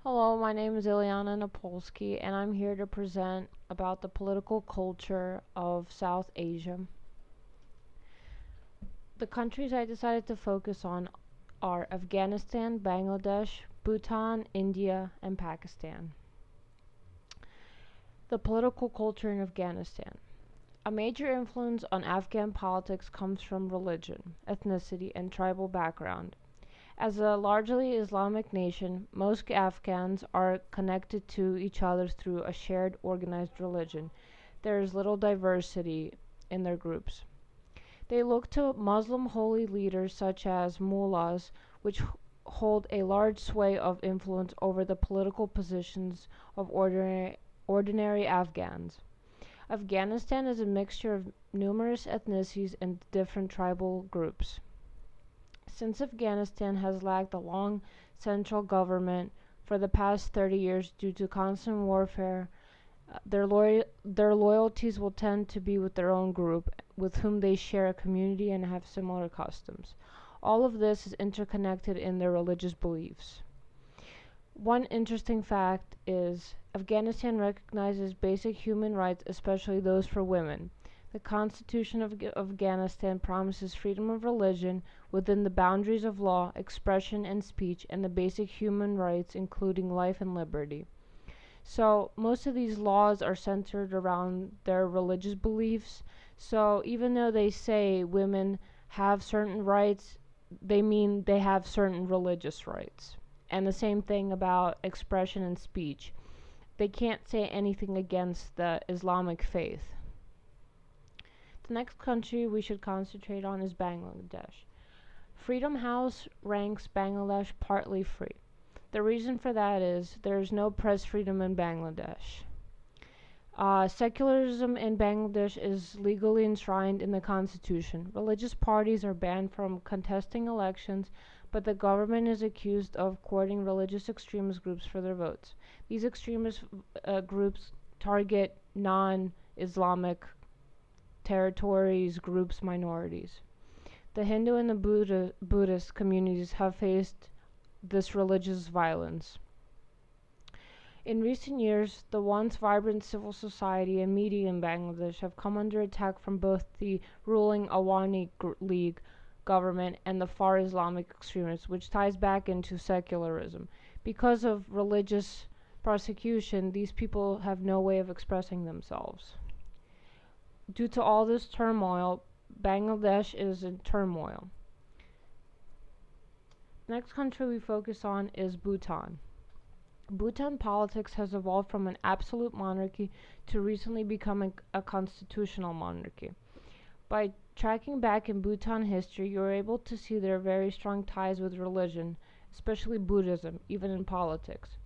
Hello, my name is Ilyana Napolsky, and I'm here to present about the political culture of South Asia. The countries I decided to focus on are Afghanistan, Bangladesh, Bhutan, India, and Pakistan. The political culture in Afghanistan. A major influence on Afghan politics comes from religion, ethnicity, and tribal background. As a largely Islamic nation, most Afghans are connected to each other through a shared organized religion. There is little diversity in their groups. They look to Muslim holy leaders such as mullahs, which hold a large sway of influence over the political positions of ordinary Afghans. Afghanistan is a mixture of numerous ethnicities and different tribal groups. Since Afghanistan has lacked a long central government for the past 30 years due to constant warfare, their loyalties will tend to be with their own group, with whom they share a community and have similar customs. All of this is interconnected in their religious beliefs. One interesting fact is Afghanistan recognizes basic human rights, especially those for women. The Constitution of Afghanistan promises freedom of religion within the boundaries of law, expression, and speech, and the basic human rights, including life and liberty. So, most of these laws are centered around their religious beliefs. So, even though they say women have certain rights, they mean they have certain religious rights. And the same thing about expression and speech. They can't say anything against the Islamic faith. The next country we should concentrate on is Bangladesh. Freedom House ranks Bangladesh partly free. The reason for that is there is no press freedom in Bangladesh. Secularism in Bangladesh is legally enshrined in the constitution. Religious parties are banned from contesting elections, but the government is accused of courting religious extremist groups for their votes. These extremist groups target non Islamic territories, groups, minorities. The Hindu and the Buddhist communities have faced this religious violence. In recent years, the once vibrant civil society and media in Bangladesh have come under attack from both the ruling Awami League government and the far Islamic extremists, which ties back into secularism. Because of religious persecution, these people have no way of expressing themselves. Due to all this turmoil, Bangladesh is in turmoil. Next country we focus on is Bhutan. Bhutan politics has evolved from an absolute monarchy to recently becoming a constitutional monarchy. By tracking back in Bhutan history, you are able to see their very strong ties with religion, especially Buddhism, even in politics.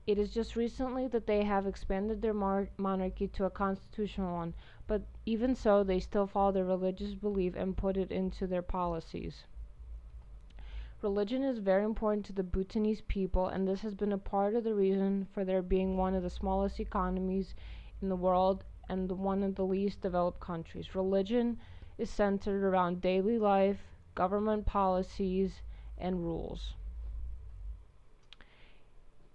It is just recently that they have expanded their monarchy to a constitutional one, but even so, they still follow their religious belief and put it into their policies. Religion is very important to the Bhutanese people, and this has been a part of the reason for their being one of the smallest economies in the world and one of the least developed countries. Religion is centered around daily life, government policies, and rules.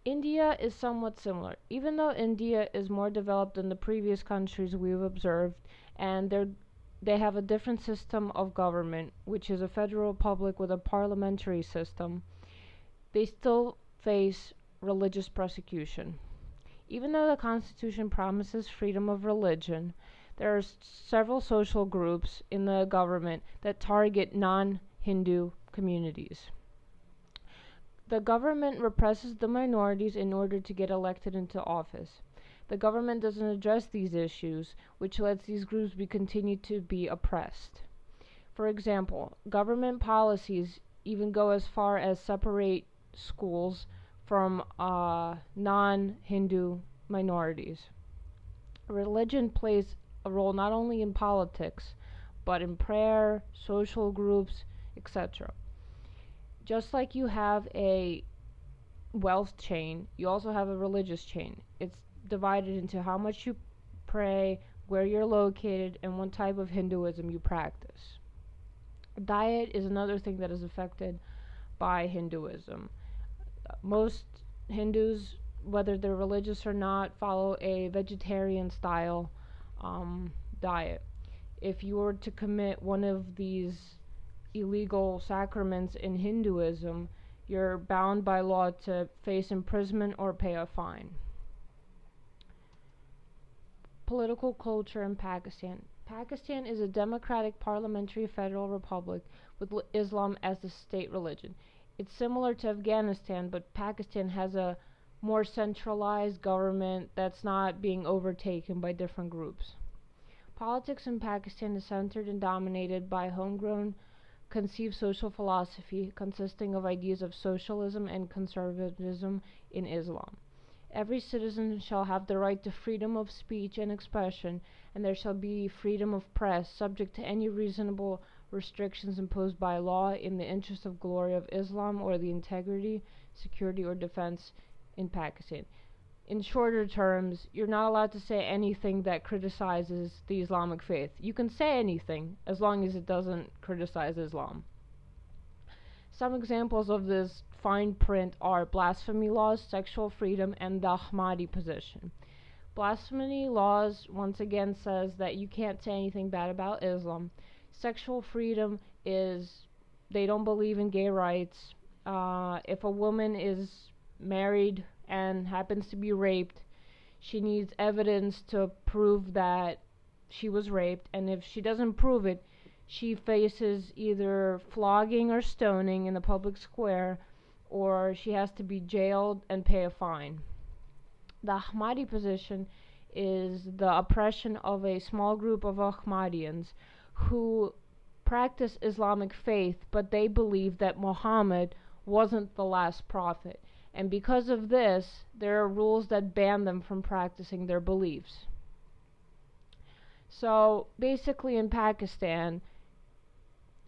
India is somewhat similar, even though India is more developed than the previous countries we've observed, and they have a different system of government, which is a federal republic with a parliamentary system. They still face religious persecution. Even though the Constitution promises freedom of religion, there are several social groups in the government that target non Hindu communities. The government represses the minorities in order to get elected into office. The government doesn't address these issues, which lets these groups continue to be oppressed. For example, government policies even go as far as separate schools from non-Hindu minorities. Religion plays a role not only in politics, but in prayer, social groups, etc. Just like you have a wealth chain, you also have a religious chain. It's divided into how much you pray, where you're located, and what type of Hinduism you practice. Diet is another thing that is affected by Hinduism. Most Hindus, whether they're religious or not, follow a vegetarian style diet. If you were to commit one of these illegal sacraments in Hinduism, you're bound by law to face imprisonment or pay a fine. Political culture in Pakistan. Pakistan is a democratic parliamentary federal republic with Islam as the state religion. It's similar to Afghanistan, but Pakistan has a more centralized government that's not being overtaken by different groups. Politics in Pakistan is centered and dominated by homegrown conceived social philosophy consisting of ideas of socialism and conservatism in Islam. Every citizen shall have the right to freedom of speech and expression, and there shall be freedom of press, subject to any reasonable restrictions imposed by law in the interest of glory of Islam or the integrity, security, or defense in Pakistan. In shorter terms, you're not allowed to say anything that criticizes the Islamic faith. You can say anything as long as it doesn't criticize Islam. Some examples of this fine print are blasphemy laws, sexual freedom, and the Ahmadi position. Blasphemy laws once again says that you can't say anything bad about Islam. Sexual freedom is they don't believe in gay rights. If a woman is married and happens to be raped, she needs evidence to prove that she was raped, and if she doesn't prove it, she faces either flogging or stoning in the public square, or she has to be jailed and pay a fine. The Ahmadi position is the oppression of a small group of Ahmadians who practice Islamic faith, but they believe that Muhammad wasn't the last prophet. And because of this, there are rules that ban them from practicing their beliefs. So basically in Pakistan,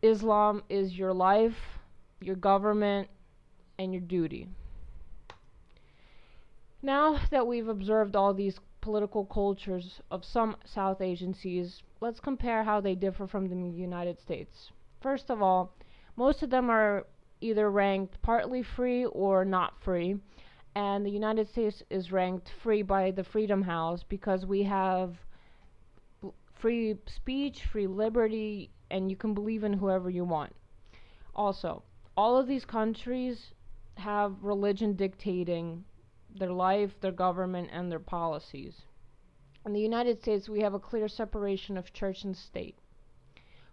Islam is your life, your government, and your duty. Now that we've observed all these political cultures of some South Asian seas, let's compare how they differ from the United States. First of all, most of them are either ranked partly free or not free, and the United States is ranked free by the Freedom House because we have free speech, free liberty, and you can believe in whoever you want. Also, all of these countries have religion dictating their life, their government, and their policies. In the United States, we have a clear separation of church and state.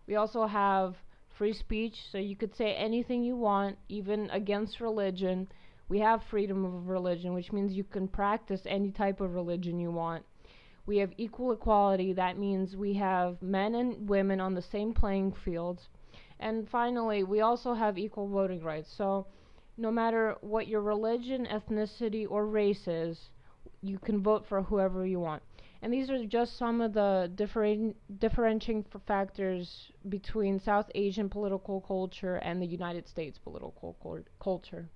We also have free speech, so you could say anything you want, even against religion. We have freedom of religion, which means you can practice any type of religion you want. We have equal equality, that means we have men and women on the same playing fields. And finally, we also have equal voting rights. So no matter what your religion, ethnicity, or race is, you can vote for whoever you want. And these are just some of the differentiating factors between South Asian political culture and the United States political culture.